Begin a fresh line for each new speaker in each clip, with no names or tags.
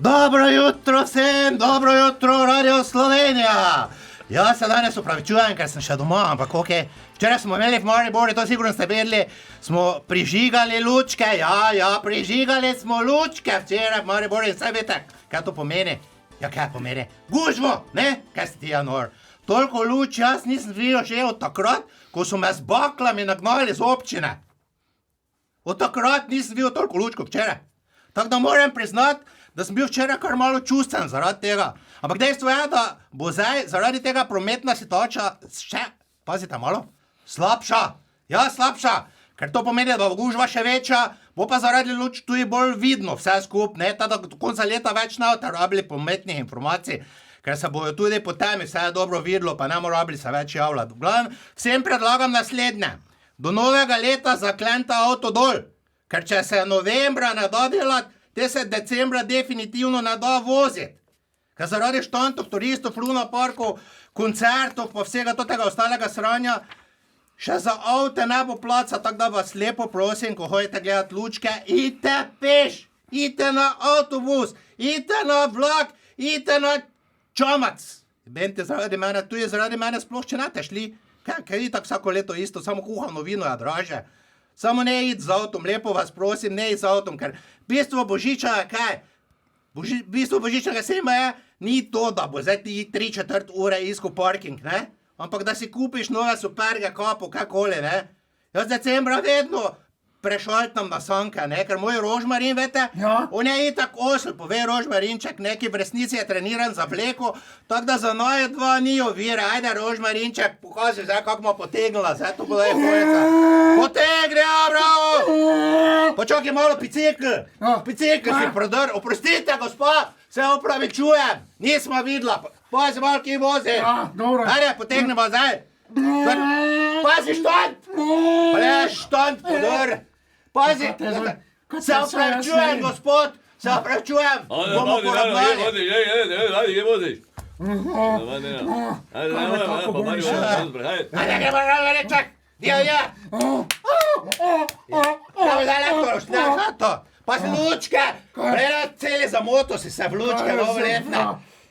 Dobro jutro vsem, dobro jutro Radio Slovenija. Jaz se danes opravičujem, ker sem še doma, ampak ok. Včeraj smo imeli v Mariboru, to sigurno ste vedeli, smo prižigali lučke, prižigali smo lučke včeraj v Mariboru in saj veste, kaj to pomeni? Ja, kaj pomeni? Gužvo, ne? Kaj si ti, Janor? Toliko luč jaz nisem videl že od takrat, ko so me z baklami nagnali z občine. Od takrat nisem videl toliko luč kot včeraj. Tako da moram priznati, da sem bil včeraj kar malo čustven zaradi tega. Ampak dejstvo je, da bo zdaj zaradi tega prometna situacija še, pazite malo, slabša. Ja, slabša, ker to pomeni, da bo gužva še večja, bo pa zaradi luč tudi bolj vidno vse skup, ne, da do konca leta več ne boste rabili prometnih informacij, ker se bojo tudi po temi vse dobro videlo, pa ne bomo rabili se več javljati. V glavnem, vsem predlagam naslednje. Do novega leta zaklenite avto dol, ker če se novembra ne da delati, te se decembra definitivno ne da voziti. Ker zaradi štantov, turistov, lunaparkov, koncertov, pa vsega tega ostalega sranja, še za avte ne bo placa, tako da vas lepo prosim, ko hodite gledati lučke, idite peš, idite na avtobus, idite na vlak, idite na čamac. Bente zaradi mene, tudi zaradi mene sploh če ne te šli, kaj itak vsako leto isto, samo kuhano vino je draže. Samo ne id z avtom, lepo vas prosim, ne id z avtom, ker bistvo Božiča je kaj? Bistvo Božičnega sejma je, ni to, da bo zdaj ti 3/4 ure iskal parking, ne? Ampak da si kupiš nove superge, kapo, kakoli, ne? Jaz decembra vedno prešaltam na sanke, ne? Ker moj Rožmarin, vete, on je itak osl, pove Rožmarinček, neki v resnici je treniran za vleko, tako da za naj dva ni ovire. Ajde, Rožmarinček, pokaži zdaj, kako ma potegnila, zdaj to bo da je hojica. Potegni, ja, bravo! Počakaj malo, bicikl si prodr, oprostite, gospa, se opravičujem, nismo videla, pazi malo, ki vozi. Ajde, potegnimo zdaj. Pazi, štant! Štant, podr! Pazi, se opravičujem, gospod, se opravičujem, bomo poravnali.
Ajde, voziš.
Ajde, gremo na rečak, ja. Kaj zdaj lepo, šta to? Pazi, lučke, prejna celi za moto si se v lučke novoletne.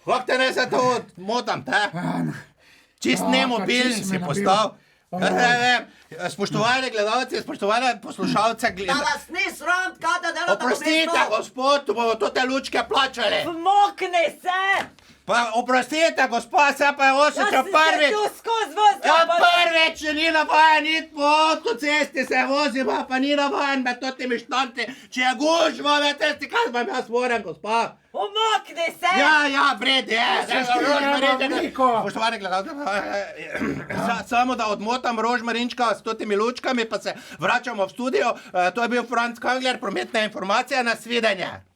Kako te ne se to motam, te? Čist nemobilen si postal. Spoštovane gledalce, spoštovane poslušalce,
Da vas ni sram, kaj da delate
oprostite, gospod, bomo to te lučke plačali.
Vmokni se!
Pa oprostite, gospod, se pa je oseča prvič.
Jaz si se tu skozi vozil.
Ja, prvič ni navajen iti po avtocesti, se vozim, pa ni navajen med totimi štanti. Če je gužva, vete, kaj vam jaz moram, gospod?
Vmokni se!
Ja, bred je. Spoštovane gledalce, samo da odmotam Rožmarinčka s totimi lučkami, pa se vračamo v studio. To je bil Franc Kangler, prometna informacija, nasvidenje.